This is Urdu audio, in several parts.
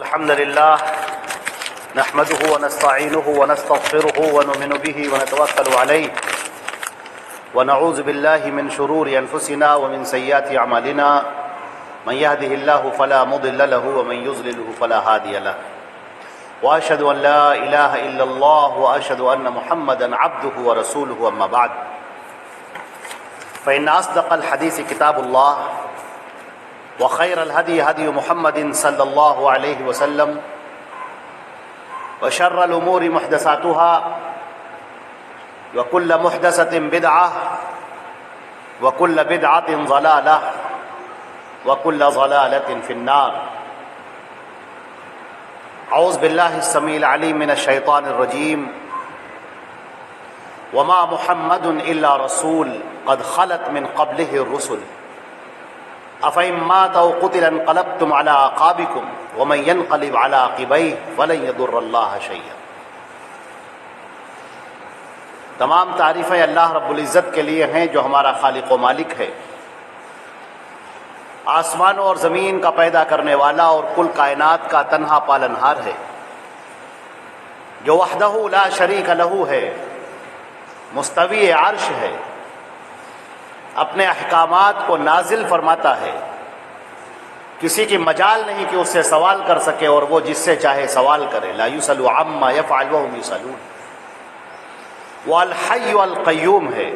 الحمد لله نحمده ونستعينه ونستغفره ونؤمن به ونتوكل عليه ونعوذ بالله من شرور أنفسنا ومن سيئات أعمالنا من يهده الله فلا مضل له ومن يضلله فلا هادي له وأشهد أن لا إله إلا الله وأشهد أن محمدا عبده ورسوله أما بعد فإن أصدق الحديث كتاب الله وخير الهدي هدي محمد صلى الله عليه وسلم وشر الأمور محدثاتها وكل محدثة بدعة وكل بدعة ضلالة وكل ضلالة في النار. أعوذ بالله السميع العليم من الشيطان الرجيم. وما محمد إلا رسول قد خلت من قبله الرسل أفإن مات أو قتل انقلبتم على أعقابكم ومن ينقلب على عقبيه فلن يضر الله شيئا. تمام تعریفیں اللہ رب العزت کے لیے ہیں جو ہمارا خالق و مالک ہے، آسمانوں اور زمین کا پیدا کرنے والا اور کل کائنات کا تنہا پالنہار ہے، جو وحدہ لا شریک لہ ہے، مستوی عرش ہے، اپنے احکامات کو نازل فرماتا ہے، کسی کی مجال نہیں کہ اس سے سوال کر سکے اور وہ جس سے چاہے سوال کرے. لا يسأل عما يفعل وهم يسألون. وہ الحی القیوم ہے،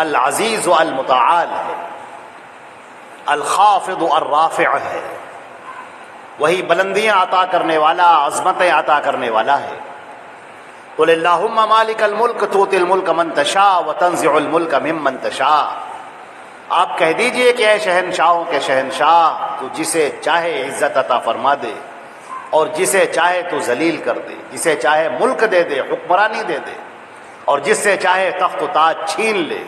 العزیز المتعال ہے، الخافض الرافع ہے، وہی بلندیاں عطا کرنے والا، عظمتیں عطا کرنے والا ہے. قل اللہم مالک الملک تؤتی الملک من تشاء وتنزع الملک ممن تشاء. آپ کہہ دیجئے کہ اے شہنشاہوں کے شہنشاہ، تو جسے چاہے عزت عطا فرما دے اور جسے چاہے تو ذلیل کر دے، جسے چاہے ملک دے دے، حکمرانی دے دے، اور جس سے چاہے تخت و تاج چھین لے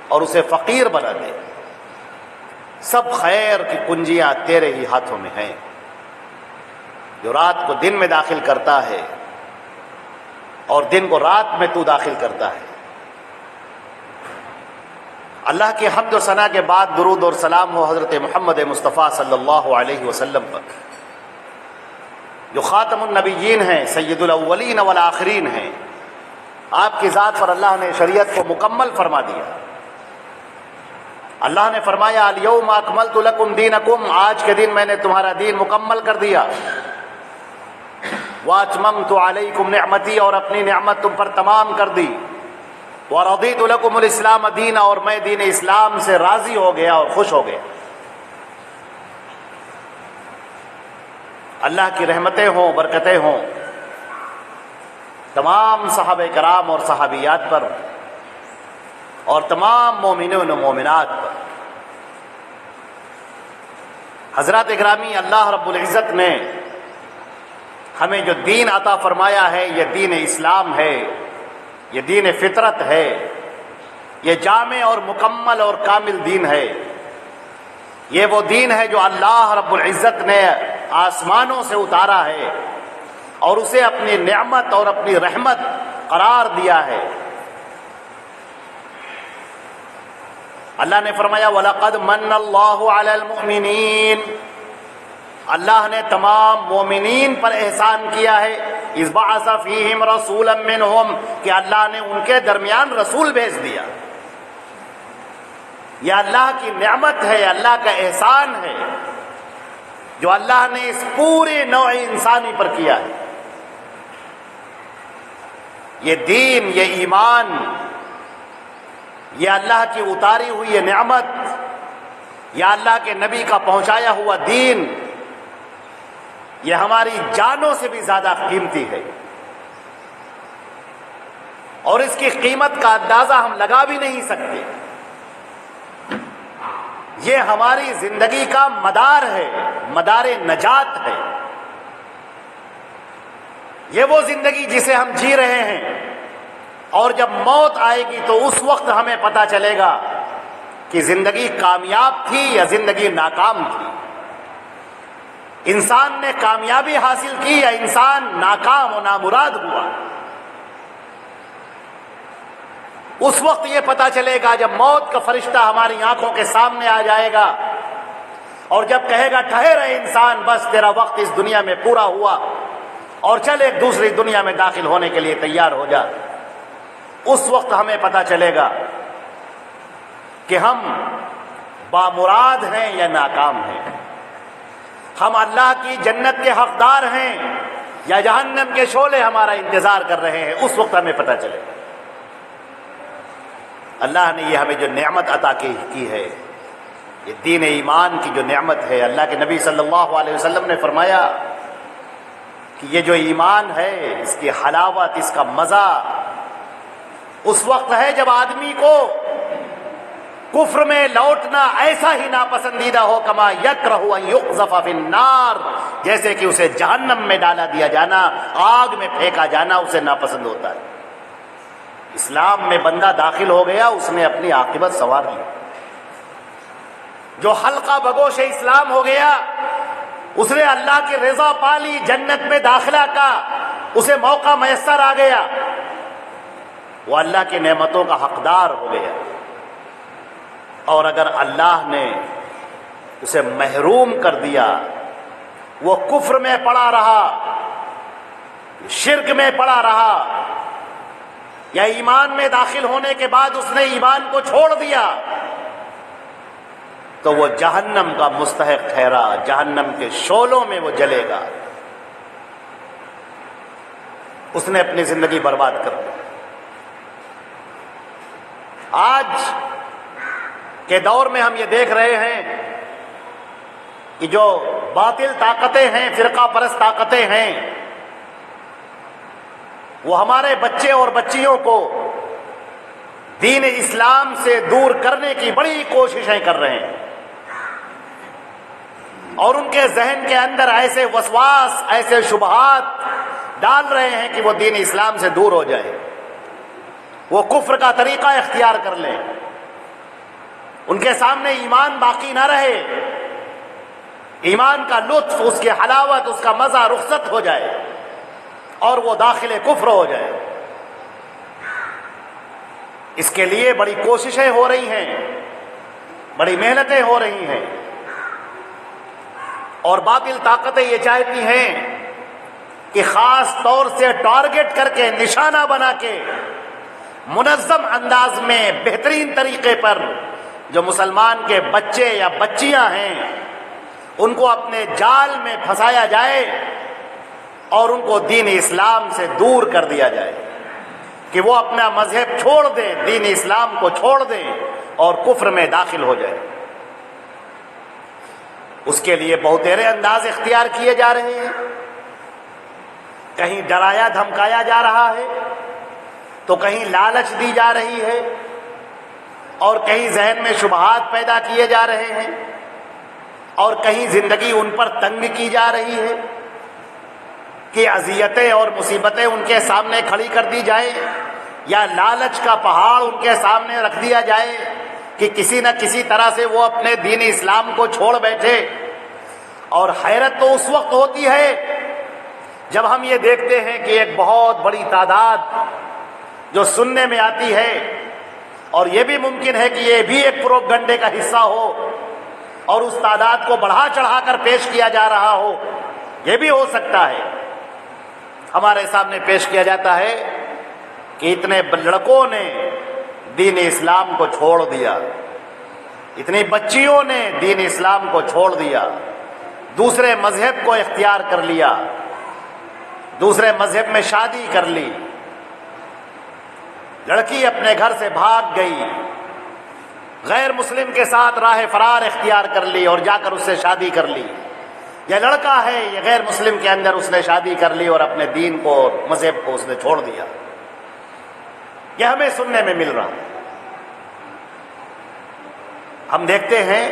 اور اسے فقیر بنا دے. سب خیر کی کنجیاں تیرے ہی ہاتھوں میں ہیں، جو رات کو دن میں داخل کرتا ہے اور دن کو رات میں تو داخل کرتا ہے. اللہ کی حمد و ثنا کے بعد درود اور سلام ہو حضرت محمد مصطفیٰ صلی اللہ علیہ وسلم پر، جو خاتم النبیین ہیں، سید الاولین والآخرین ہیں. آپ کی ذات پر اللہ نے شریعت کو مکمل فرما دیا. اللہ نے فرمایا الیوم اکملت لکم دینکم، آج کے دن میں نے تمہارا دین مکمل کر دیا. وَأَتْمَمْتُ عَلَيْكُمْ نِعْمَتِي، اور اپنی نعمت تم پر تمام کر دی. وَرَضِيتُ لَكُمُ الْإِسْلَامَ دِينًا، اور میں دین اسلام سے راضی ہو گیا اور خوش ہو گیا. اللہ کی رحمتیں ہوں، برکتیں ہوں تمام صحابہ کرام اور صحابیات پر اور تمام مومنین و مومنات پر. حضرات گرامی، اللہ رب العزت نے ہمیں جو دین عطا فرمایا ہے یہ دین اسلام ہے، یہ دین فطرت ہے، یہ جامع اور مکمل اور کامل دین ہے. یہ وہ دین ہے جو اللہ رب العزت نے آسمانوں سے اتارا ہے اور اسے اپنی نعمت اور اپنی رحمت قرار دیا ہے. اللہ نے فرمایا وَلَقَدْ مَنَّ اللَّهُ عَلَى الْمُؤْمِنِينَ، اللہ نے تمام مومنین پر احسان کیا ہے. اذ بعث فیہم رسولا منہم، کہ اللہ نے ان کے درمیان رسول بھیج دیا. یہ اللہ کی نعمت ہے، اللہ کا احسان ہے جو اللہ نے اس پورے نوع انسانی پر کیا ہے. یہ دین، یہ ایمان، یہ اللہ کی اتاری ہوئی یہ نعمت، یہ اللہ کے نبی کا پہنچایا ہوا دین، یہ ہماری جانوں سے بھی زیادہ قیمتی ہے، اور اس کی قیمت کا اندازہ ہم لگا بھی نہیں سکتے. یہ ہماری زندگی کا مدار ہے، مدار نجات ہے. یہ وہ زندگی جسے ہم جی رہے ہیں، اور جب موت آئے گی تو اس وقت ہمیں پتہ چلے گا کہ زندگی کامیاب تھی یا زندگی ناکام تھی، انسان نے کامیابی حاصل کی یا انسان ناکام و نامراد ہوا. اس وقت یہ پتہ چلے گا جب موت کا فرشتہ ہماری آنکھوں کے سامنے آ جائے گا اور جب کہے گا ٹھہر اے انسان بس تیرا وقت اس دنیا میں پورا ہوا اور چل ایک دوسری دنیا میں داخل ہونے کے لیے تیار ہو جا، اس وقت ہمیں پتہ چلے گا کہ ہم بامراد ہیں یا ناکام ہیں، ہم اللہ کی جنت کے حقدار ہیں یا جہنم کے شعلے ہمارا انتظار کر رہے ہیں، اس وقت ہمیں پتہ چلے گا۔ اللہ نے یہ ہمیں جو نعمت عطا کی ہے، یہ دین ایمان کی جو نعمت ہے، اللہ کے نبی صلی اللہ علیہ وسلم نے فرمایا کہ یہ جو ایمان ہے اس کی حلاوت، اس کا مزہ اس وقت ہے جب آدمی کو کفر میں لوٹنا ایسا ہی ناپسندیدہ ہو کما یکرہ ان یقذف فی النار، جیسے کہ اسے جہنم میں ڈالا دیا جانا، آگ میں پھینکا جانا اسے ناپسند ہوتا ہے۔ اسلام میں بندہ داخل ہو گیا، اس نے اپنی عاقبت سنوار لی۔ جو حلقہ بگوش اسلام ہو گیا، اس نے اللہ کی رضا پالی، جنت میں داخلہ کا اسے موقع میسر آ گیا، وہ اللہ کی نعمتوں کا حقدار ہو گیا۔ اور اگر اللہ نے اسے محروم کر دیا، وہ کفر میں پڑا رہا، شرک میں پڑا رہا، یا ایمان میں داخل ہونے کے بعد اس نے ایمان کو چھوڑ دیا، تو وہ جہنم کا مستحق ٹھہرا، جہنم کے شعلوں میں وہ جلے گا، اس نے اپنی زندگی برباد کر دی۔ آج کے دور میں ہم یہ دیکھ رہے ہیں کہ جو باطل طاقتیں ہیں، فرقہ پرست طاقتیں ہیں، وہ ہمارے بچے اور بچیوں کو دین اسلام سے دور کرنے کی بڑی کوششیں کر رہے ہیں، اور ان کے ذہن کے اندر ایسے وسواس، ایسے شبہات ڈال رہے ہیں کہ وہ دین اسلام سے دور ہو جائے، وہ کفر کا طریقہ اختیار کر لیں، ان کے سامنے ایمان باقی نہ رہے، ایمان کا لطف، اس کی حلاوت، اس کا مزہ رخصت ہو جائے اور وہ داخل کفر ہو جائے۔ اس کے لیے بڑی کوششیں ہو رہی ہیں، بڑی محنتیں ہو رہی ہیں، اور باطل طاقتیں یہ چاہتی ہیں کہ خاص طور سے ٹارگٹ کر کے، نشانہ بنا کے، منظم انداز میں، بہترین طریقے پر جو مسلمان کے بچے یا بچیاں ہیں ان کو اپنے جال میں پھنسایا جائے اور ان کو دین اسلام سے دور کر دیا جائے کہ وہ اپنا مذہب چھوڑ دیں، دین اسلام کو چھوڑ دیں اور کفر میں داخل ہو جائے۔ اس کے لیے بہتیرے انداز اختیار کیے جا رہے ہیں، کہیں ڈرایا دھمکایا جا رہا ہے، تو کہیں لالچ دی جا رہی ہے، اور کہیں ذہن میں شبہات پیدا کیے جا رہے ہیں، اور کہیں زندگی ان پر تنگ کی جا رہی ہے کہ اذیتیں اور مصیبتیں ان کے سامنے کھڑی کر دی جائیں، یا لالچ کا پہاڑ ان کے سامنے رکھ دیا جائے کہ کسی نہ کسی طرح سے وہ اپنے دین اسلام کو چھوڑ بیٹھے۔ اور حیرت تو اس وقت ہوتی ہے جب ہم یہ دیکھتے ہیں کہ ایک بہت بڑی تعداد جو سننے میں آتی ہے، اور یہ بھی ممکن ہے کہ یہ بھی ایک پروپیگنڈے کا حصہ ہو اور اس تعداد کو بڑھا چڑھا کر پیش کیا جا رہا ہو، یہ بھی ہو سکتا ہے۔ ہمارے سامنے پیش کیا جاتا ہے کہ اتنے لڑکوں نے دین اسلام کو چھوڑ دیا، اتنی بچیوں نے دین اسلام کو چھوڑ دیا، دوسرے مذہب کو اختیار کر لیا، دوسرے مذہب میں شادی کر لی، لڑکی اپنے گھر سے بھاگ گئی، غیر مسلم کے ساتھ راہ فرار اختیار کر لی اور جا کر اس سے شادی کر لی، یا لڑکا ہے یہ غیر مسلم کے اندر اس نے شادی کر لی اور اپنے دین کو، مذہب کو اس نے چھوڑ دیا۔ یہ ہمیں سننے میں مل رہا ہے۔ ہم دیکھتے ہیں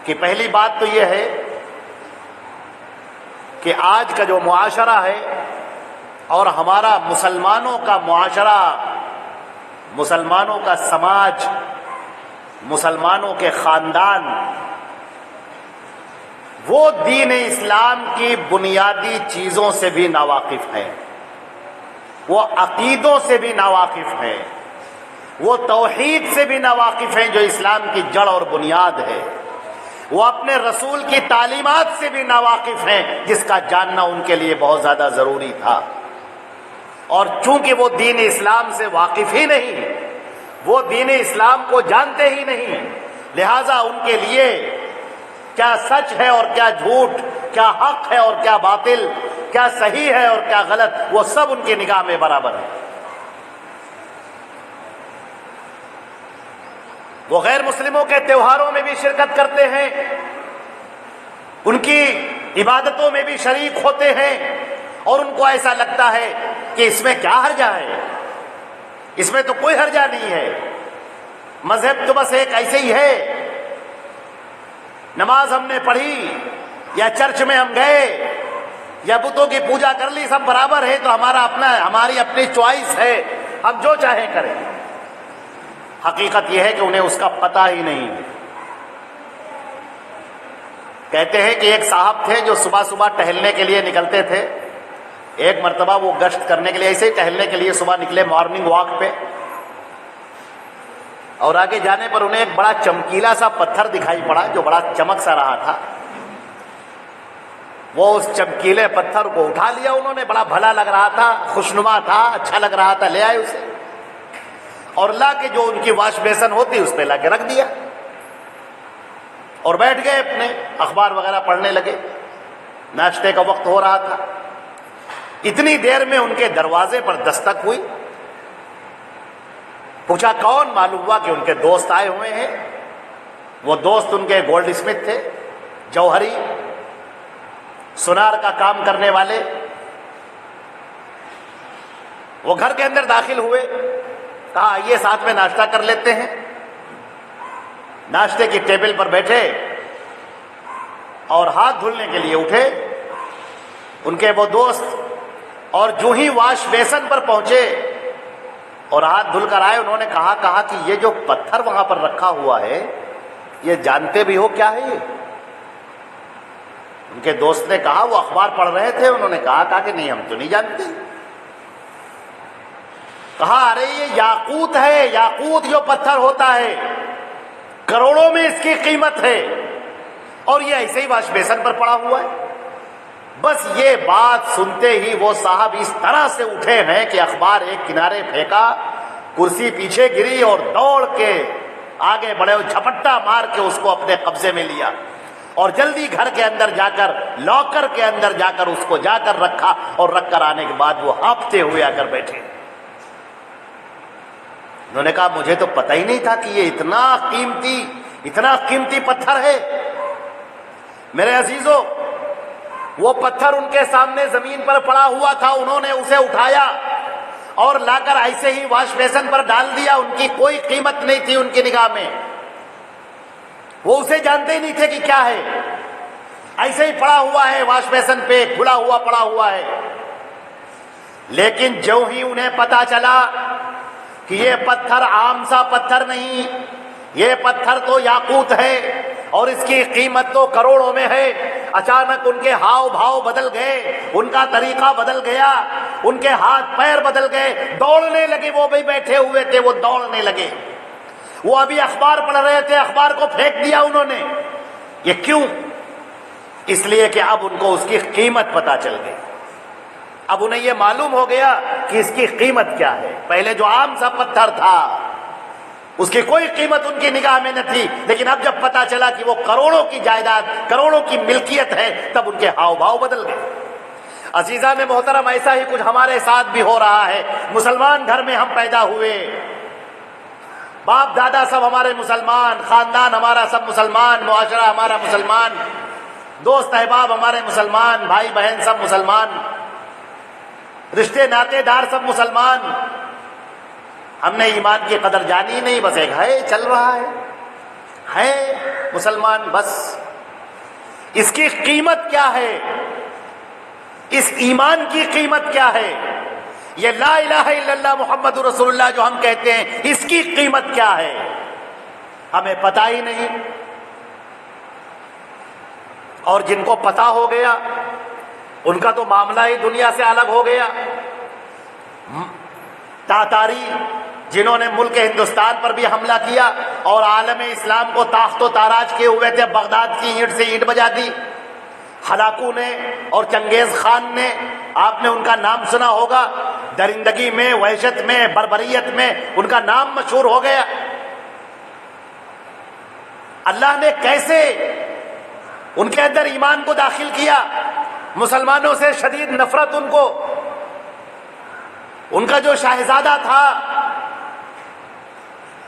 کہ پہلی بات تو یہ ہے کہ آج کا جو معاشرہ ہے اور ہمارا مسلمانوں کا معاشرہ، مسلمانوں کا سماج، مسلمانوں کے خاندان، وہ دین اسلام کی بنیادی چیزوں سے بھی ناواقف ہیں، وہ عقیدوں سے بھی ناواقف ہیں، وہ توحید سے بھی ناواقف ہیں جو اسلام کی جڑ اور بنیاد ہے۔ وہ اپنے رسول کی تعلیمات سے بھی ناواقف ہیں، جس کا جاننا ان کے لیے بہت زیادہ ضروری تھا۔ اور چونکہ وہ دین اسلام سے واقف ہی نہیں، وہ دین اسلام کو جانتے ہی نہیں، لہذا ان کے لیے کیا سچ ہے اور کیا جھوٹ، کیا حق ہے اور کیا باطل، کیا صحیح ہے اور کیا غلط، وہ سب ان کی نگاہ میں برابر ہے۔ وہ غیر مسلموں کے تہواروں میں بھی شرکت کرتے ہیں، ان کی عبادتوں میں بھی شریک ہوتے ہیں، اور ان کو ایسا لگتا ہے کہ اس میں کیا حرجہ ہے، اس میں تو کوئی حرجہ نہیں ہے، مذہب تو بس ایک ایسے ہی ہے، نماز ہم نے پڑھی یا چرچ میں ہم گئے یا بتوں کی پوجا کر لی، سب برابر ہے، تو ہماری اپنی چوائس ہے، ہم جو چاہیں کریں۔ حقیقت یہ ہے کہ انہیں اس کا پتہ ہی نہیں۔ کہتے ہیں کہ ایک صاحب تھے جو صبح صبح ٹہلنے کے لیے نکلتے تھے۔ ایک مرتبہ وہ گشت کرنے کے لیے، ایسے ہی ٹہلنے کے لیے صبح نکلے مارننگ واک پہ، اور آگے جانے پر انہیں ایک بڑا چمکیلا سا پتھر دکھائی پڑا جو بڑا چمک سا رہا تھا۔ وہ اس چمکیلے پتھر کو اٹھا لیا انہوں نے، بڑا بھلا لگ رہا تھا، خوشنما تھا، اچھا لگ رہا تھا، لے آئے اسے، اور لا کے جو ان کی واش بیسن ہوتی اس پہ لا کے رکھ دیا، اور بیٹھ گئے اپنے اخبار وغیرہ پڑھنے لگے۔ ناشتے کا وقت ہو رہا تھا، اتنی دیر میں ان کے دروازے پر دستک ہوئی۔ پوچھا کون؟ معلوم ہوا کہ ان کے دوست آئے ہوئے ہیں۔ وہ دوست ان کے گولڈ اسمتھ تھے، جوہری سونار کا کام کرنے والے۔ وہ گھر کے اندر داخل ہوئے، کہا آئیے ساتھ میں ناشتہ کر لیتے ہیں۔ ناشتے کی ٹیبل پر بیٹھے اور ہاتھ دھلنے کے لیے اٹھے ان کے وہ دوست، اور جو ہی واش بیسن پر پہنچے اور ہاتھ دھل کر آئے، انہوں نے کہا کہ یہ جو پتھر وہاں پر رکھا ہوا ہے یہ جانتے بھی ہو کیا ہے یہ؟ ان کے دوست نے کہا وہ اخبار پڑھ رہے تھے، انہوں نے کہا کہ نہیں ہم تو نہیں جانتے۔ کہا ارے یہ یاقوت ہے، یاقوت جو پتھر ہوتا ہے کروڑوں میں اس کی قیمت ہے، اور یہ ایسے ہی واش بیسن پر پڑا ہوا ہے۔ بس یہ بات سنتے ہی وہ صاحب اس طرح سے اٹھے ہیں کہ اخبار ایک کنارے پھینکا، کرسی پیچھے گری، اور دوڑ کے آگے بڑھے، جھپٹا مار کے اس کو اپنے قبضے میں لیا، اور جلدی گھر کے اندر جا کر لاکر کے اندر جا کر اس کو جا کر رکھا، اور رکھ کر آنے کے بعد وہ ہانپتے ہوئے آ کر بیٹھے۔ انہوں نے کہا مجھے تو پتہ ہی نہیں تھا کہ یہ اتنا قیمتی پتھر ہے۔ میرے عزیزو، وہ پتھر ان کے سامنے زمین پر پڑا ہوا تھا، انہوں نے اسے اٹھایا اور لا کر ایسے ہی واش بیسن پر ڈال دیا، ان کی کوئی قیمت نہیں تھی ان کی نگاہ میں، وہ اسے جانتے ہی نہیں تھے کہ کیا ہے، ایسے ہی پڑا ہوا ہے واش بیسن پہ، کھلا ہوا پڑا ہوا ہے۔ لیکن جو ہی انہیں پتا چلا کہ یہ پتھر عام سا پتھر نہیں، یہ پتھر تو یاقوت ہے اور اس کی قیمت تو کروڑوں میں ہے، اچانک ان کے ہاؤ بھاؤ بدل گئے، ان کا طریقہ بدل گیا، ان کے ہاتھ پیر بدل گئے، دوڑنے لگے۔ وہ بھی بیٹھے ہوئے تھے، وہ دوڑنے لگے۔ وہ ابھی اخبار پڑھ رہے تھے، اخبار کو پھینک دیا انہوں نے۔ یہ کیوں؟ اس لیے کہ اب ان کو اس کی قیمت پتہ چل گئی، اب انہیں یہ معلوم ہو گیا کہ اس کی قیمت کیا ہے۔ پہلے جو عام سا پتھر تھا اس کی کوئی قیمت ان کی نگاہ میں نہ تھی، لیکن اب جب پتا چلا کہ وہ کروڑوں کی جائیداد، کروڑوں کی ملکیت ہے، تب ان کے ہاؤ بھاؤ بدل گئے۔ عزیزان محترم، ایسا ہی کچھ ہمارے ساتھ بھی ہو رہا ہے۔ مسلمان گھر میں ہم پیدا ہوئے، باپ دادا سب ہمارے مسلمان، خاندان ہمارا سب مسلمان، معاشرہ ہمارا مسلمان، دوست احباب ہمارے مسلمان، بھائی بہن سب مسلمان، رشتے ناتے دار سب مسلمان۔ ہم نے ایمان کی قدر جانی نہیں، بس ایک ہے چل رہا ہے مسلمان بس۔ اس کی قیمت کیا ہے؟ اس ایمان کی قیمت کیا ہے؟ یہ لا الہ الا اللہ محمد رسول اللہ جو ہم کہتے ہیں، اس کی قیمت کیا ہے؟ ہمیں پتہ ہی نہیں۔ اور جن کو پتہ ہو گیا ان کا تو معاملہ ہی دنیا سے الگ ہو گیا۔ تاتاری جنہوں نے ملک ہندوستان پر بھی حملہ کیا اور عالم اسلام کو تاخت و تاراج کیے ہوئے تھے، بغداد کی اینٹ سے اینٹ بجا دی۔ ہلاکو نے اور چنگیز خان نے، آپ نے ان کا نام سنا ہوگا، درندگی میں، وحشت میں، بربریت میں ان کا نام مشہور ہو گیا۔ اللہ نے کیسے ان کے اندر ایمان کو داخل کیا، مسلمانوں سے شدید نفرت ان کو۔ ان کا جو شہزادہ تھا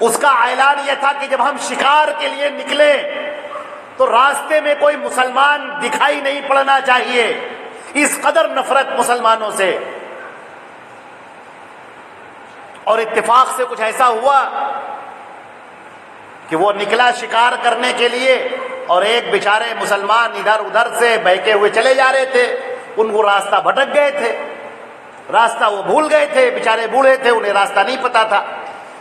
اس کا اعلان یہ تھا کہ جب ہم شکار کے لیے نکلے تو راستے میں کوئی مسلمان دکھائی نہیں پڑنا چاہیے، اس قدر نفرت مسلمانوں سے۔ اور اتفاق سے کچھ ایسا ہوا کہ وہ نکلا شکار کرنے کے لیے اور ایک بیچارے مسلمان ادھر ادھر سے بہکے ہوئے چلے جا رہے تھے، ان کو راستہ بھٹک گئے تھے، راستہ وہ بھول گئے تھے، بیچارے بوڑھے تھے، انہیں راستہ نہیں پتا تھا،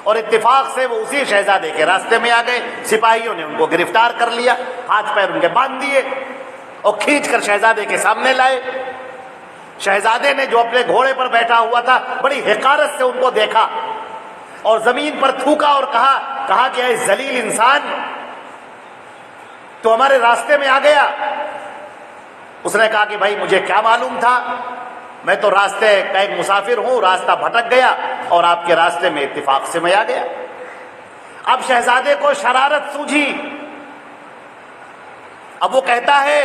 اور اتفاق سے وہ اسی شہزادے کے راستے میں آ گئے۔ سپاہیوں نے ان کو گرفتار کر لیا، ہاتھ پیر ان کے باندھ دیے اور کھینچ کر شہزادے کے سامنے لائے۔ شہزادے نے جو اپنے گھوڑے پر بیٹھا ہوا تھا بڑی حقارت سے ان کو دیکھا اور زمین پر تھوکا اور کہا کہ اے ذلیل انسان، تو ہمارے راستے میں آ گیا۔ اس نے کہا کہ بھائی مجھے کیا معلوم تھا، میں تو راستے کا ایک مسافر ہوں، راستہ بھٹک گیا اور آپ کے راستے میں اتفاق سے میں آ گیا۔ اب شہزادے کو شرارت سوجھی، اب وہ کہتا ہے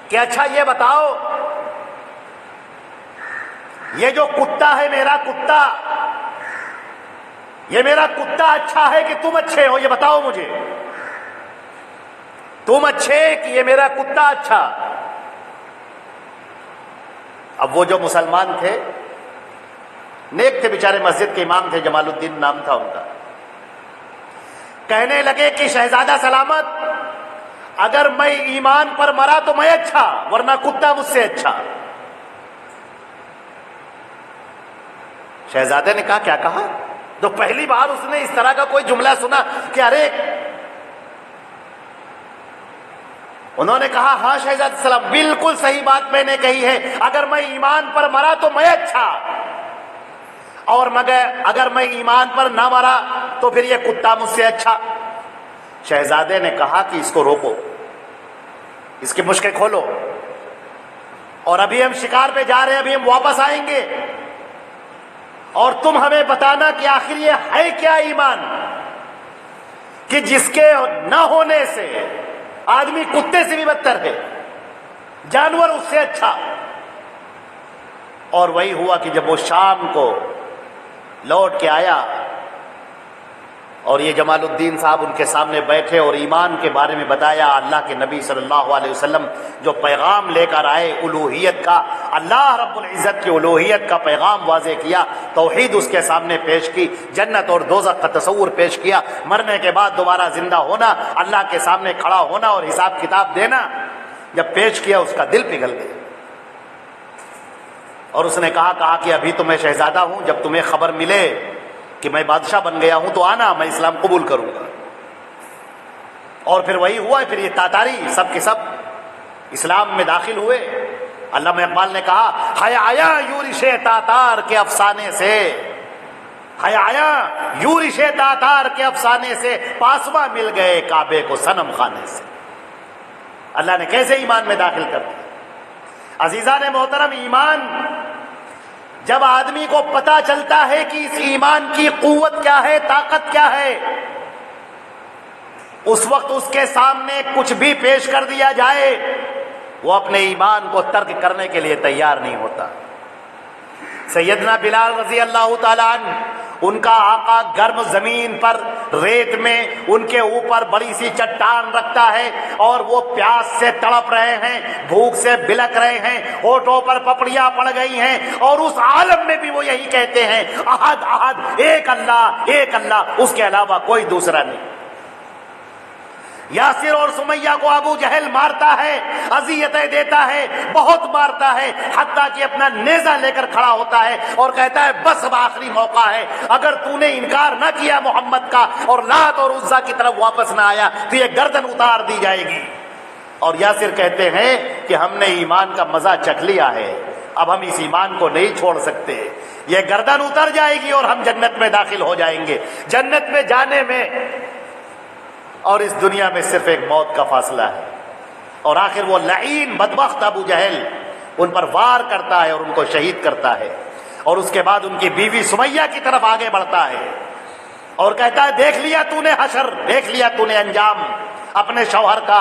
کہ اچھا یہ بتاؤ، یہ جو کتا ہے میرا کتا، یہ میرا کتا اچھا ہے کہ تم اچھے ہو، یہ بتاؤ مجھے، تم اچھے کہ یہ میرا کتا اچھا؟ اب وہ جو مسلمان تھے، نیک تھے بیچارے، مسجد کے امام تھے، جمال الدین نام تھا ان کا، کہنے لگے کہ شہزادہ سلامت، اگر میں ایمان پر مرا تو میں اچھا، ورنہ کتا مجھ سے اچھا۔ شہزادے نے کہا کیا کہا؟ تو پہلی بار اس نے اس طرح کا کوئی جملہ سنا کہ ارے، انہوں نے کہا ہاں شہزادہ سلام، بالکل صحیح بات میں نے کہی ہے، اگر میں ایمان پر مرا تو میں اچھا، اور مگر اگر میں ایمان پر نہ مرا تو پھر یہ کتا مجھ سے اچھا۔ شہزادے نے کہا کہ اس کو روکو، اس کی مشکیں کھولو، اور ابھی ہم شکار پہ جا رہے ہیں، ابھی ہم واپس آئیں گے، اور تم ہمیں بتانا کہ آخر یہ ہے کیا ایمان کہ جس کے نہ ہونے سے آدمی کتے سے بھی بدتر ہے، جانور اس سے اچھا۔ اور وہی ہوا کہ جب وہ شام کو لوٹ کے آیا اور یہ جمال الدین صاحب ان کے سامنے بیٹھے اور ایمان کے بارے میں بتایا، اللہ کے نبی صلی اللہ علیہ وسلم جو پیغام لے کر آئے الوہیت کا، اللہ رب العزت کی الوہیت کا پیغام واضح کیا، توحید اس کے سامنے پیش کی، جنت اور دوزخ کا تصور پیش کیا، مرنے کے بعد دوبارہ زندہ ہونا، اللہ کے سامنے کھڑا ہونا اور حساب کتاب دینا، جب پیش کیا اس کا دل پگھل گیا، اور اس نے کہا کہ ابھی تو میں شہزادہ ہوں، جب تمہیں خبر ملے کہ میں بادشاہ بن گیا ہوں تو آنا، میں اسلام قبول کروں گا۔ اور پھر وہی ہوا، پھر یہ تاتاری سب کے سب اسلام میں داخل ہوئے۔ علامہ اقبال نے کہا حیا یورش تاتار کے افسانے سے، حیا یورش تاتار کے افسانے سے، پاسباں مل گئے کعبے کو صنم خانے سے۔ اللہ نے کیسے ایمان میں داخل کر دیا۔ عزیزان محترم، ایمان جب آدمی کو پتا چلتا ہے کہ اس ایمان کی قوت کیا ہے، طاقت کیا ہے، اس وقت اس کے سامنے کچھ بھی پیش کر دیا جائے وہ اپنے ایمان کو ترک کرنے کے لیے تیار نہیں ہوتا۔ سیدنا بلال رضی اللہ تعالیٰ عنہ، ان کا آقا گرم زمین پر ریت میں ان کے اوپر بڑی سی چٹان رکھتا ہے اور وہ پیاس سے تڑپ رہے ہیں، بھوک سے بلک رہے ہیں، ہونٹوں پر پپڑیاں پڑ گئی ہیں، اور اس عالم میں بھی وہ یہی کہتے ہیں احد احد، ایک اللہ، اس کے علاوہ کوئی دوسرا نہیں۔ یاسر اور سمیہ کو ابو جہل مارتا ہے، اذیتیں دیتا ہے، بہت مارتا ہے، حتیٰ کہ اپنا نیزہ لے کر کھڑا ہوتا ہے اور کہتا ہے بس اب آخری موقع ہے، اگر تو نے انکار نہ کیا محمد کا اور لات اور عزا کی طرف واپس نہ آیا تو یہ گردن اتار دی جائے گی۔ اور یاسر کہتے ہیں کہ ہم نے ایمان کا مزہ چکھ لیا ہے، اب ہم اس ایمان کو نہیں چھوڑ سکتے. یہ گردن اتر جائے گی اور ہم جنت میں داخل ہو جائیں گے. جنت میں جانے میں اور اس دنیا میں صرف ایک موت کا فاصلہ ہے. اور آخر وہ لعین بدبخت ابو جہل ان پر وار کرتا ہے اور ان کو شہید کرتا ہے. اور اس کے بعد ان کی بیوی سمیہ کی طرف آگے بڑھتا ہے اور کہتا ہے دیکھ لیا تو نے حشر, دیکھ لیا تو نے انجام اپنے شوہر کا.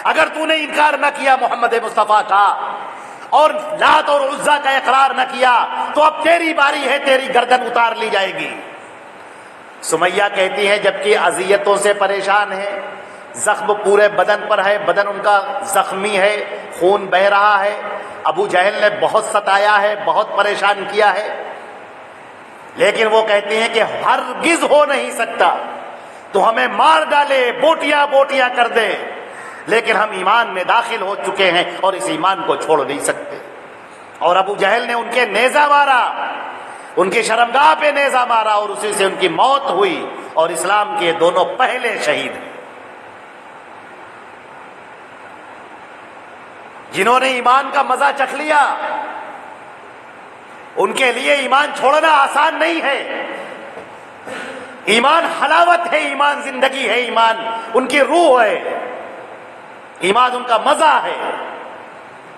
اگر تو نے انکار نہ کیا محمد مصطفیٰ کا اور لات اور عزا کا اقرار نہ کیا تو اب تیری باری ہے, تیری گردن اتار لی جائے گی. سمیہ کہتی ہے جبکہ اذیتوں سے پریشان ہے, زخم پورے بدن پر ہے, بدن ان کا زخمی ہے, خون بہ رہا ہے, ابو جہل نے بہت ستایا ہے, بہت پریشان کیا ہے, لیکن وہ کہتی ہیں کہ ہرگز ہو نہیں سکتا, تو ہمیں مار ڈالے, بوٹیاں بوٹیاں کر دے, لیکن ہم ایمان میں داخل ہو چکے ہیں اور اس ایمان کو چھوڑ نہیں سکتے. اور ابو جہل نے ان کے نیزہ مارا, ان کی شرمگاہ پہ نیزہ مارا اور اسی سے ان کی موت ہوئی. اور اسلام کے دونوں پہلے شہید ہیں جنہوں نے ایمان کا مزہ چکھ لیا. ان کے لیے ایمان چھوڑنا آسان نہیں ہے. ایمان حلاوت ہے, ایمان زندگی ہے, ایمان ان کی روح ہے, ایمان ان کا مزہ ہے.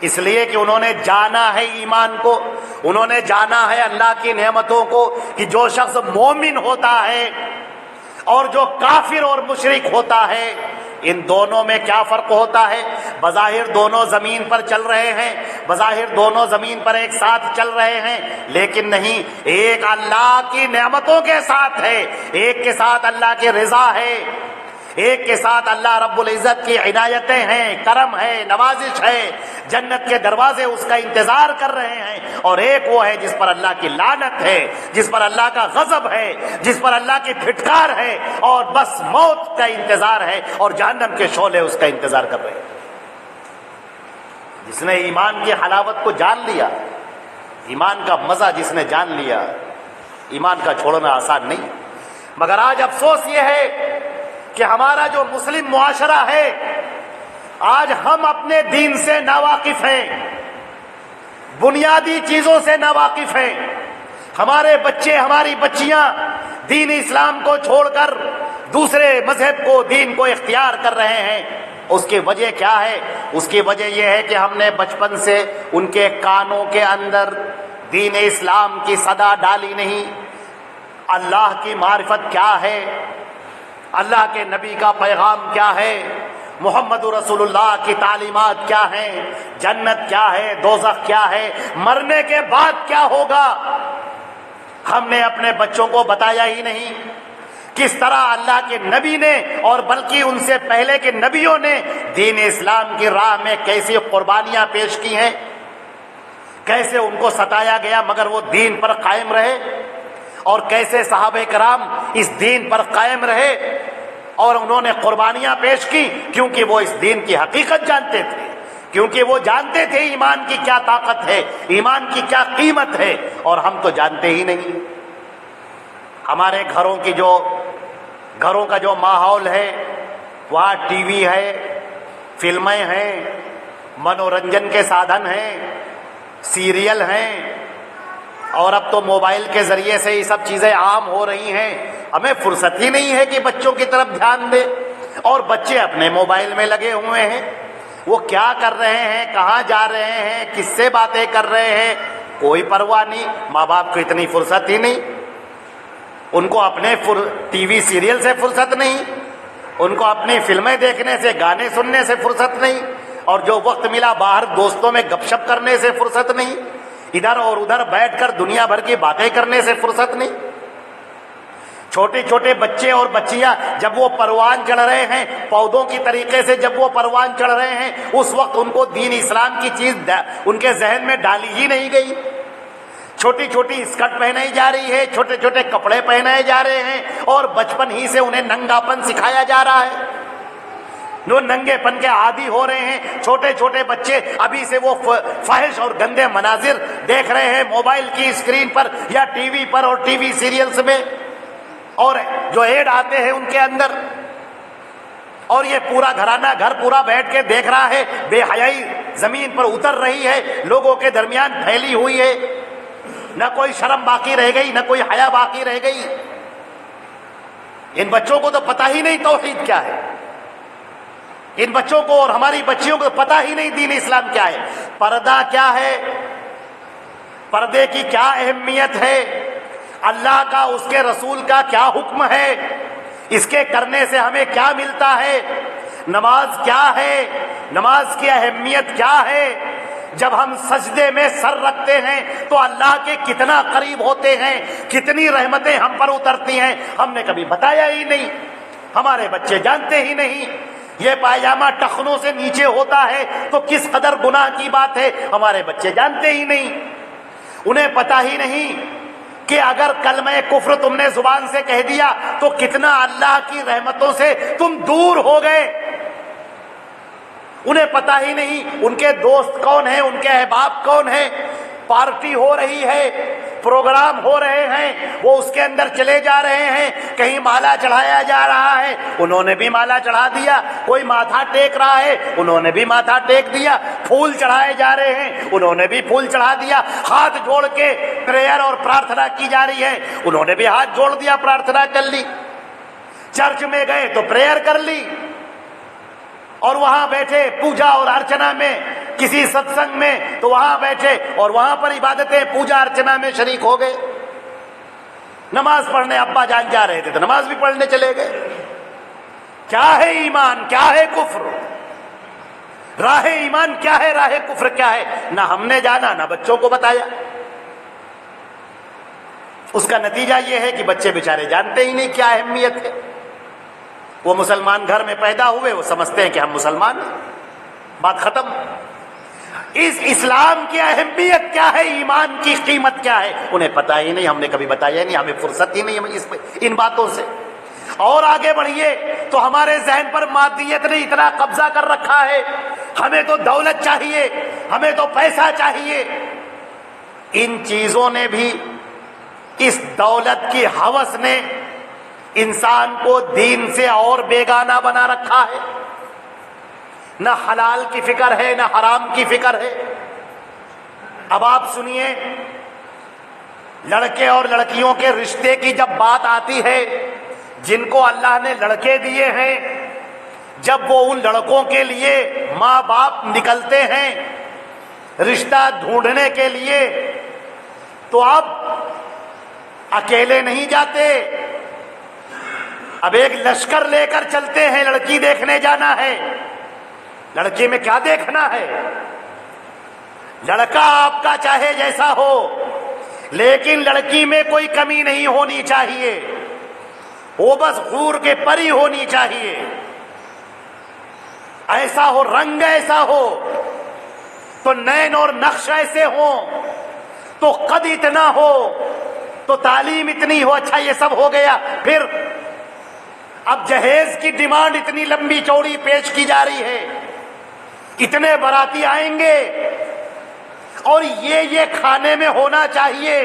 اس لیے کہ انہوں نے جانا ہے ایمان کو, انہوں نے جانا ہے اللہ کی نعمتوں کو, کہ جو شخص مومن ہوتا ہے اور جو کافر اور مشرک ہوتا ہے ان دونوں میں کیا فرق ہوتا ہے. بظاہر دونوں زمین پر چل رہے ہیں, بظاہر دونوں زمین پر ایک ساتھ چل رہے ہیں, لیکن نہیں, ایک اللہ کی نعمتوں کے ساتھ ہے, ایک کے ساتھ اللہ کی رضا ہے, ایک کے ساتھ اللہ رب العزت کی عنایتیں ہیں, کرم ہے, نوازش ہے, جنت کے دروازے اس کا انتظار کر رہے ہیں. اور ایک وہ ہے جس پر اللہ کی لعنت ہے, جس پر اللہ کا غضب ہے, جس پر اللہ کی پھٹکار ہے, اور بس موت کا انتظار ہے اور جہنم کے شعلے اس کا انتظار کر رہے ہیں. جس نے ایمان کی حلاوت کو جان لیا, ایمان کا مزہ جس نے جان لیا, ایمان کا چھوڑنا آسان نہیں. مگر آج افسوس یہ ہے کہ ہمارا جو مسلم معاشرہ ہے آج ہم اپنے دین سے ناواقف ہیں, بنیادی چیزوں سے ناواقف ہیں. ہمارے بچے, ہماری بچیاں دین اسلام کو چھوڑ کر دوسرے مذہب کو, دین کو اختیار کر رہے ہیں. اس کی وجہ کیا ہے؟ اس کی وجہ یہ ہے کہ ہم نے بچپن سے ان کے کانوں کے اندر دین اسلام کی صدا ڈالی نہیں. اللہ کی معرفت کیا ہے, اللہ کے نبی کا پیغام کیا ہے, محمد رسول اللہ کی تعلیمات کیا ہیں, جنت کیا ہے, دوزخ کیا ہے, مرنے کے بعد کیا ہوگا, ہم نے اپنے بچوں کو بتایا ہی نہیں. کس طرح اللہ کے نبی نے اور بلکہ ان سے پہلے کے نبیوں نے دین اسلام کی راہ میں کیسی قربانیاں پیش کی ہیں, کیسے ان کو ستایا گیا مگر وہ دین پر قائم رہے, اور کیسے صحابہ کرام اس دین پر قائم رہے اور انہوں نے قربانیاں پیش کی, کیونکہ وہ اس دین کی حقیقت جانتے تھے, کیونکہ وہ جانتے تھے ایمان کی کیا طاقت ہے, ایمان کی کیا قیمت ہے, اور ہم تو جانتے ہی نہیں. ہمارے گھروں کا جو ماحول ہے وہاں ٹی وی ہے, فلمیں ہیں, منورنجن کے سادھن ہیں, سیریل ہیں, اور اب تو موبائل کے ذریعے سے یہ سب چیزیں عام ہو رہی ہیں. ہمیں فرصت ہی نہیں ہے کہ بچوں کی طرف دھیان دے, اور بچے اپنے موبائل میں لگے ہوئے ہیں. وہ کیا کر رہے ہیں, کہاں جا رہے ہیں, کس سے باتیں کر رہے ہیں, کوئی پرواہ نہیں. ماں باپ کو اتنی فرصت ہی نہیں, ان کو اپنے ٹی وی سیریل سے فرصت نہیں, ان کو اپنی فلمیں دیکھنے سے, گانے سننے سے فرصت نہیں, اور جو وقت ملا باہر دوستوں میں گپ شپ کرنے سے فرصت نہیں, ادھر اور ادھر بیٹھ کر دنیا بھر کی باتیں کرنے سے فرصت نہیں. چھوٹے چھوٹے بچے اور بچیاں جب وہ پروان چڑھ رہے ہیں, پودوں کی طریقے سے جب وہ پروان چڑھ رہے ہیں, اس وقت ان کو دین اسلام کی چیز ان کے ذہن میں ڈالی ہی نہیں گئی. چھوٹی چھوٹی اسکرٹ پہنائی جا رہی ہے, چھوٹے چھوٹے کپڑے پہنائے جا رہے ہیں, اور بچپن ہی سے انہیں ننگا پن سکھایا جا رہا ہے. جو ننگے پن کے عادی ہو رہے ہیں. چھوٹے چھوٹے بچے ابھی سے وہ فحش اور گندے مناظر دیکھ رہے ہیں موبائل کی اسکرین پر یا ٹی وی پر اور ٹی وی سیریلز میں, اور جو ایڈ آتے ہیں ان کے اندر, اور یہ پورا گھرانہ گھر پورا بیٹھ کے دیکھ رہا ہے. بے حیائی زمین پر اتر رہی ہے، لوگوں کے درمیان پھیلی ہوئی ہے، نہ کوئی شرم باقی رہ گئی، نہ کوئی حیا باقی رہ گئی۔ ان بچوں کو تو پتہ ہی نہیں توحید کیا ہے، ان بچوں کو اور ہماری بچیوں کو پتہ ہی نہیں دین اسلام کیا ہے، پردہ کیا ہے، پردے کی کیا اہمیت ہے، اللہ کا اس کے رسول کا کیا حکم ہے، اس کے کرنے سے ہمیں کیا ملتا ہے، نماز کیا ہے، نماز کی اہمیت کیا ہے، جب ہم سجدے میں سر رکھتے ہیں تو اللہ کے کتنا قریب ہوتے ہیں، کتنی رحمتیں ہم پر اترتی ہیں، ہم نے کبھی بتایا ہی نہیں، ہمارے بچے جانتے ہی نہیں۔ یہ پائجامہ ٹخنوں سے نیچے ہوتا ہے تو کس قدر گناہ کی بات ہے، ہمارے بچے جانتے ہی نہیں، انہیں پتہ ہی نہیں کہ اگر کلمہ کفر تم نے زبان سے کہہ دیا تو کتنا اللہ کی رحمتوں سے تم دور ہو گئے۔ انہیں پتہ ہی نہیں ان کے دوست کون ہیں، ان کے احباب کون ہیں، پارٹی ہو رہی ہے، پروگرام ہو رہے ہیں، وہ اس کے اندر چلے جا رہے ہیں، کہیں مالا چڑھایا جا رہا ہے، انہوں نے بھی مالا چڑھا دیا، کوئی ماتھا ٹیک رہا ہے، انہوں نے بھی ماتھا ٹیک دیا، پھول چڑھائے جا رہے ہیں، انہوں نے بھی پھول چڑھا دیا، ہاتھ جوڑ کے پریئر اور پرارتھنا کی جا رہی ہے، انہوں نے بھی ہاتھ جوڑ دیا، پرارتھنا کر لی، چرچ میں گئے تو پریئر کر لی، اور وہاں بیٹھے پوجا اور ارچنا میں، کسی ستسنگ میں تو وہاں بیٹھے اور وہاں پر عبادتیں پوجا ارچنا میں شریک ہو گئے۔ نماز پڑھنے ابا جان جا رہے تھے تو نماز بھی پڑھنے چلے گئے۔ کیا ہے ایمان، کیا ہے کفر، راہ ایمان کیا ہے، راہ کفر کیا ہے، نہ ہم نے جانا نہ بچوں کو بتایا۔ اس کا نتیجہ یہ ہے کہ بچے بیچارے جانتے ہی نہیں کیا اہمیت ہے۔ وہ مسلمان گھر میں پیدا ہوئے، وہ سمجھتے ہیں کہ ہم مسلمان ہیں، بات ختم۔ اس اسلام کی اہمیت کیا ہے، ایمان کی قیمت کیا ہے، انہیں پتہ ہی نہیں، ہم نے کبھی بتایا نہیں، ہمیں فرصت ہی نہیں ان باتوں سے۔ اور آگے بڑھیے تو ہمارے ذہن پر مادیت نے اتنا قبضہ کر رکھا ہے، ہمیں تو دولت چاہیے، ہمیں تو پیسہ چاہیے۔ ان چیزوں نے بھی، اس دولت کی ہوس نے انسان کو دین سے اور بیگانہ بنا رکھا ہے، نہ حلال کی فکر ہے نہ حرام کی فکر ہے۔ اب آپ سنیے، لڑکے اور لڑکیوں کے رشتے کی جب بات آتی ہے، جن کو اللہ نے لڑکے دیے ہیں، جب وہ ان لڑکوں کے لیے ماں باپ نکلتے ہیں رشتہ ڈھونڈنے کے لیے، تو اب اکیلے نہیں جاتے، اب ایک لشکر لے کر چلتے ہیں، لڑکی دیکھنے جانا ہے۔ لڑکی میں کیا دیکھنا ہے؟ لڑکا آپ کا چاہے جیسا ہو، لیکن لڑکی میں کوئی کمی نہیں ہونی چاہیے، وہ بس حور کے پری ہونی چاہیے، ایسا ہو، رنگ ایسا ہو، تو نین اور نقش ایسے ہوں، تو قد اتنا ہو، تو تعلیم اتنی ہو۔ اچھا یہ سب ہو گیا، پھر اب جہیز کی ڈیمانڈ اتنی لمبی چوڑی پیش کی جا رہی ہے، اتنے باراتی آئیں گے اور یہ کھانے میں ہونا چاہیے،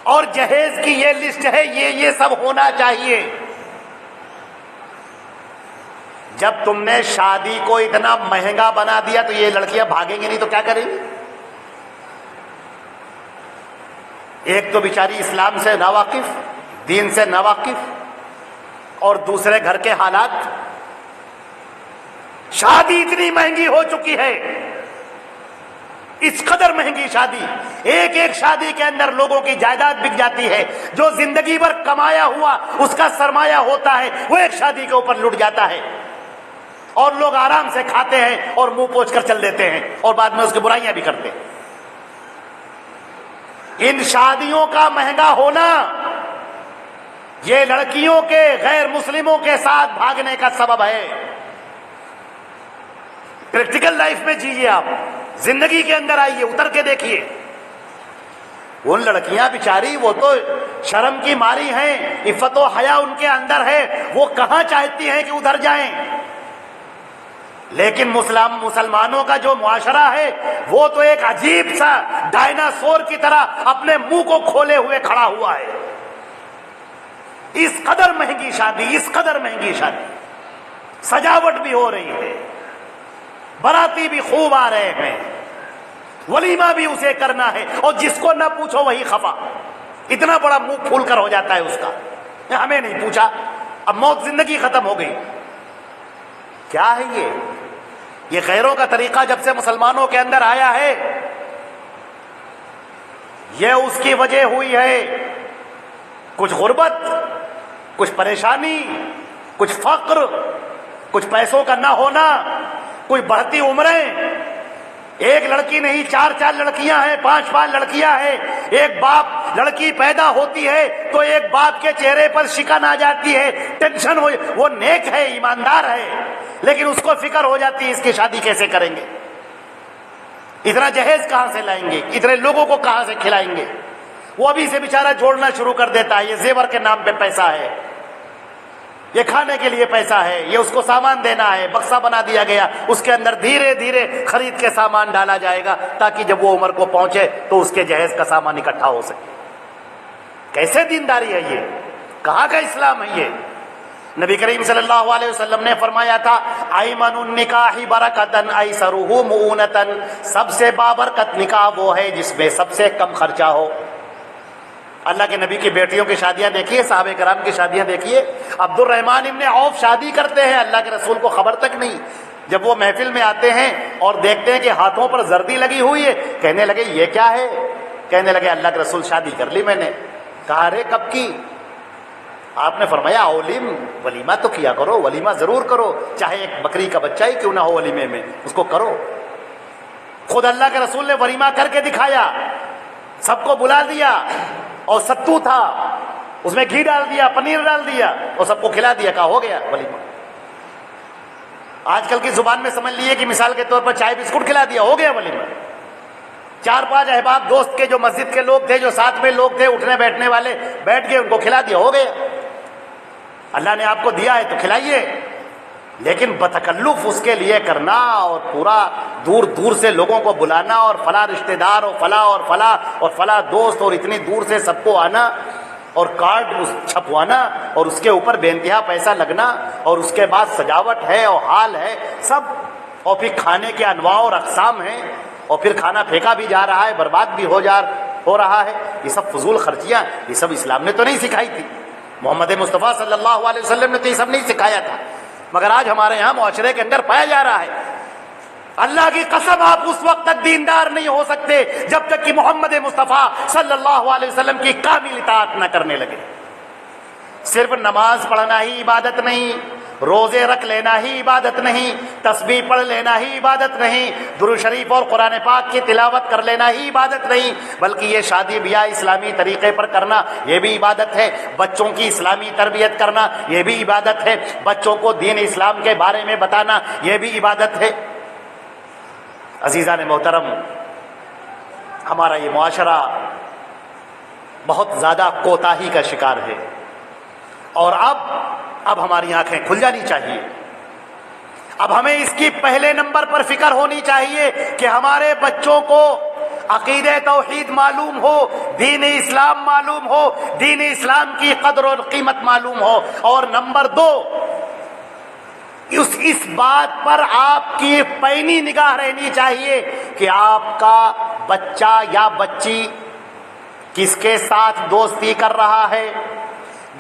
اور جہیز کی یہ لسٹ ہے، یہ سب ہونا چاہیے۔ جب تم نے شادی کو اتنا مہنگا بنا دیا تو یہ لڑکیاں بھاگیں گی نہیں تو کیا کریں گی؟ ایک تو بیچاری اسلام سے ناواقف، دین سے ناواقف، اور دوسرے گھر کے حالات۔ شادی اتنی مہنگی ہو چکی ہے، اس قدر مہنگی شادی، ایک ایک شادی کے اندر لوگوں کی جائیداد بک جاتی ہے، جو زندگی بھر کمایا ہوا اس کا سرمایہ ہوتا ہے وہ ایک شادی کے اوپر لٹ جاتا ہے، اور لوگ آرام سے کھاتے ہیں اور منہ پوچھ کر چل دیتے ہیں، اور بعد میں اس کی برائیاں بھی کرتے ہیں۔ ان شادیوں کا مہنگا ہونا یہ لڑکیوں کے غیر مسلموں کے ساتھ بھاگنے کا سبب ہے۔ پریکٹیکل لائف میں جیئے، آپ زندگی کے اندر آئیے، اتر کے دیکھیے۔ ان لڑکیاں بیچاری، وہ تو شرم کی ماری ہیں، عفت و حیا ان کے اندر ہے، وہ کہاں چاہتی ہیں کہ ادھر جائیں، لیکن مسلمانوں کا جو معاشرہ ہے وہ تو ایک عجیب سا ڈائناسور کی طرح اپنے منہ کو کھولے ہوئے کھڑا ہوا ہے۔ اس قدر مہنگی شادی، اس قدر مہنگی شادی، سجاوٹ بھی ہو رہی ہے، باراتی بھی خوب آ رہے ہیں، ولیمہ بھی اسے کرنا ہے، اور جس کو نہ پوچھو وہی خفا، اتنا بڑا منہ پھول کر ہو جاتا ہے اس کا، ہمیں نہیں پوچھا، اب موت زندگی ختم ہو گئی۔ کیا ہے یہ غیروں کا طریقہ جب سے مسلمانوں کے اندر آیا ہے، یہ اس کی وجہ ہوئی ہے کچھ غربت، کچھ پریشانی، کچھ فقر، کچھ پیسوں کا نہ ہونا، کچھ بڑھتی عمریں، ایک لڑکی نہیں 4 لڑکیاں ہیں، 5 لڑکیاں ہیں، ایک باپ لڑکی پیدا ہوتی ہے تو ایک باپ کے چہرے پر شکن آ جاتی ہے، ٹینشن ہو، وہ نیک ہے، ایماندار ہے، لیکن اس کو فکر ہو جاتی ہے اس کی شادی کیسے کریں گے، اتنا جہیز کہاں سے لائیں گے، اتنے لوگوں کو کہاں سے کھلائیں گے، وہ ابھی سے بیچارہ جوڑنا شروع کر دیتا ہے، یہ زیور کے نام پہ پیسہ ہے، یہ کھانے کے لیے پیسہ ہے، یہ اس کو سامان دینا ہے، بکسا بنا دیا گیا، اس کے اندر دھیرے دھیرے خرید کے سامان ڈالا جائے گا تاکہ جب وہ عمر کو پہنچے تو اس کے جہیز کا سامان اکٹھا ہو سکے۔ کیسے دینداری ہے یہ، کہاں کا اسلام ہے یہ؟ نبی کریم صلی اللہ علیہ وسلم نے فرمایا تھا ایمن النکاح برکتن ایسرہ مؤونتن، سب سے بابرکت نکاح وہ ہے جس میں سب سے کم خرچہ ہو۔ اللہ کے نبی کی بیٹیوں کی شادیاں دیکھیے، صحابہ کرام کی شادیاں دیکھیے، عبد الرحمن ابن عوف شادی کرتے ہیں، اللہ کے رسول کو خبر تک نہیں، جب وہ محفل میں آتے ہیں اور دیکھتے ہیں کہ ہاتھوں پر زردی لگی ہوئی ہے، کہنے لگے یہ کیا ہے؟ کہنے لگے اللہ کے رسول شادی کر لی میں نے۔ کہا ارے کب کی؟ آپ نے فرمایا اولیم، ولیمہ تو کیا کرو، ولیمہ ضرور کرو، چاہے ایک بکری کا بچہ ہی کیوں نہ ہو ولیمے میں، اس کو کرو۔ خود اللہ کے رسول نے ولیمہ کر کے دکھایا، سب کو بلا دیا، اور ستو تھا، اس میں گھی ڈال دیا، پنیر ڈال دیا اور سب کو کھلا دیا، کہا ہو گیا ولیمہ۔ آج کل کی زبان میں سمجھ لیے کہ مثال کے طور پر چائے بسکٹ کھلا دیا، ہو گیا ولیمہ۔ 4-5 احباب دوست کے جو مسجد کے لوگ تھے، جو ساتھ میں لوگ تھے اٹھنے بیٹھنے والے، بیٹھ گئے، ان کو کھلا دیا، ہو گیا۔ اللہ نے آپ کو دیا ہے تو کھلائیے، لیکن بتکلف اس کے لیے کرنا اور پورا دور دور سے لوگوں کو بلانا اور فلاں رشتہ دار اور فلاں دوست اور اتنی دور سے سب کو آنا اور کارڈ چھپوانا اور اس کے اوپر بے انتہا پیسہ لگنا اور اس کے بعد سجاوٹ ہے اور حال ہے سب، اور پھر کھانے کے انواع اور اقسام ہیں، اور پھر کھانا پھینکا بھی جا رہا ہے، برباد بھی ہو رہا ہے، یہ سب فضول خرچیاں، یہ سب اسلام نے تو نہیں سکھائی تھی، محمد مصطفیٰ صلی اللہ علیہ وسلم نے تو یہ سب نہیں سکھایا تھا، مگر آج ہمارے یہاں معاشرے کے اندر پایا جا رہا ہے۔ اللہ کی قسم آپ اس وقت تک دیندار نہیں ہو سکتے جب تک کہ محمد مصطفیٰ صلی اللہ علیہ وسلم کی کامل اطاعت نہ کرنے لگے۔ صرف نماز پڑھنا ہی عبادت نہیں، روزے رکھ لینا ہی عبادت نہیں، تسبیح پڑھ لینا ہی عبادت نہیں، درود شریف اور قرآن پاک کی تلاوت کر لینا ہی عبادت نہیں، بلکہ یہ شادی بیاہ اسلامی طریقے پر کرنا یہ بھی عبادت ہے، بچوں کی اسلامی تربیت کرنا یہ بھی عبادت ہے، بچوں کو دین اسلام کے بارے میں بتانا یہ بھی عبادت ہے۔ عزیزان محترم، ہمارا یہ معاشرہ بہت زیادہ کوتاہی کا شکار ہے، اور اب ہماری آنکھیں کھل جانی چاہیے۔ اب ہمیں اس کی پہلے نمبر پر فکر ہونی چاہیے کہ ہمارے بچوں کو عقیدہ توحید معلوم ہو، دین اسلام معلوم ہو، دین اسلام کی قدر اور قیمت معلوم ہو، اور نمبر 2 اس بات پر آپ کی پینی نگاہ رہنی چاہیے کہ آپ کا بچہ یا بچی کس کے ساتھ دوستی کر رہا ہے۔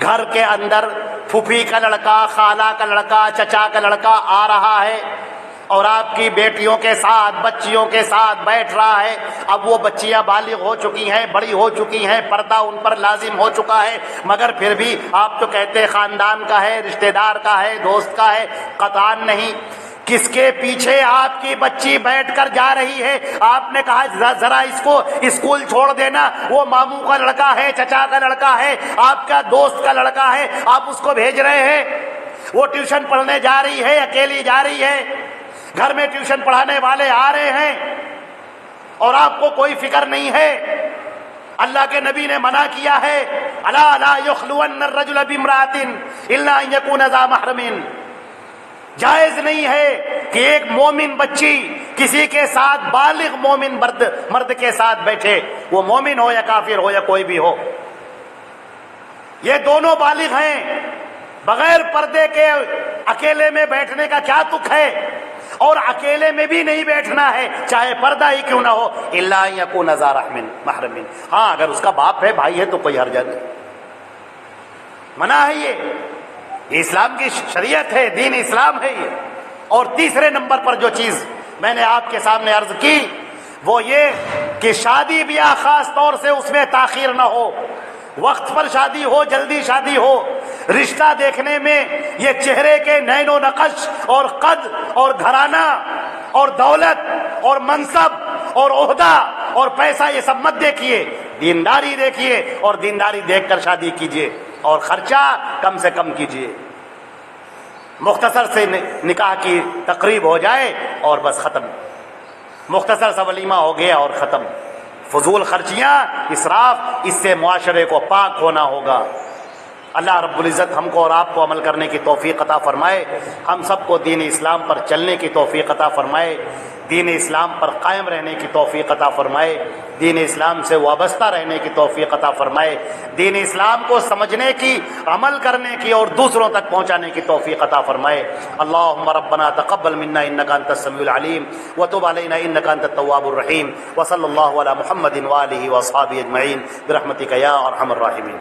گھر کے اندر پھوپھی کا لڑکا، خالہ کا لڑکا، چچا کا لڑکا آ رہا ہے اور آپ کی بیٹیوں کے ساتھ، بچیوں کے ساتھ بیٹھ رہا ہے، اب وہ بچیاں بالغ ہو چکی ہیں، بڑی ہو چکی ہیں، پردہ ان پر لازم ہو چکا ہے، مگر پھر بھی آپ تو کہتے خاندان کا ہے، رشتہ دار کا ہے، دوست کا ہے، قطعاً نہیں۔ کس کے پیچھے آپ کی بچی بیٹھ کر جا رہی ہے؟ آپ نے کہا ذرا اس کو اسکول چھوڑ دینا، وہ ماموں کا لڑکا ہے، چچا کا لڑکا ہے، آپ کا دوست کا لڑکا ہے، آپ اس کو بھیج رہے ہیں، وہ ٹیوشن پڑھنے جا رہی ہے، اکیلی جا رہی ہے، گھر میں ٹیوشن پڑھانے والے آ رہے ہیں اور آپ کو کوئی فکر نہیں ہے۔ اللہ کے نبی نے منع کیا ہے، الا لا یخلون الرجل بامرأۃ الا ان یکون ذا محرم، جائز نہیں ہے کہ ایک مومن بچی کسی کے ساتھ، بالغ مومن مرد کے ساتھ بیٹھے، وہ مومن ہو یا کافر ہو یا کوئی بھی ہو، یہ دونوں بالغ ہیں، بغیر پردے کے اکیلے میں بیٹھنے کا کیا تک ہے؟ اور اکیلے میں بھی نہیں بیٹھنا ہے چاہے پردہ ہی کیوں نہ ہو، الا ان یکون ذا رحم محرم، ہاں اگر اس کا باپ ہے بھائی ہے تو کوئی حرج نہیں، منع ہے یہ اسلام کی شریعت ہے، دین اسلام ہے یہ۔ اور تیسرے نمبر پر جو چیز میں نے آپ کے سامنے عرض کی وہ یہ کہ شادی بیاہ خاص طور سے اس میں تاخیر نہ ہو، وقت پر شادی ہو، جلدی شادی ہو، رشتہ دیکھنے میں یہ چہرے کے نین و نقش اور قد اور گھرانہ اور دولت اور منصب اور عہدہ اور پیسہ یہ سب مت دیکھیے، دینداری دیکھیے اور دینداری دیکھ کر شادی کیجیے اور خرچہ کم سے کم کیجیے، مختصر سے نکاح کی تقریب ہو جائے اور بس ختم، مختصر سا ولیمہ ہو گیا اور ختم، فضول خرچیاں، اسراف، اس سے معاشرے کو پاک ہونا ہوگا۔ اللہ رب العزت ہم کو اور آپ کو عمل کرنے کی توفیق عطا فرمائے، ہم سب کو دین اسلام پر چلنے کی توفیق عطا فرمائے، دین اسلام پر قائم رہنے کی توفیق عطا فرمائے، دین اسلام سے وابستہ رہنے کی توفیق عطا فرمائے، دین اسلام کو سمجھنے کی، عمل کرنے کی اور دوسروں تک پہنچانے کی توفیق عطا فرمائے۔ اللہم ربنا تقبل منا انک انت السمیع العلیم وتب علینا انک انت التواب الرحیم، وصلی اللہ علی محمد وآلہ واصحابہ اجمعین برحمتک یا ارحم الراحمین۔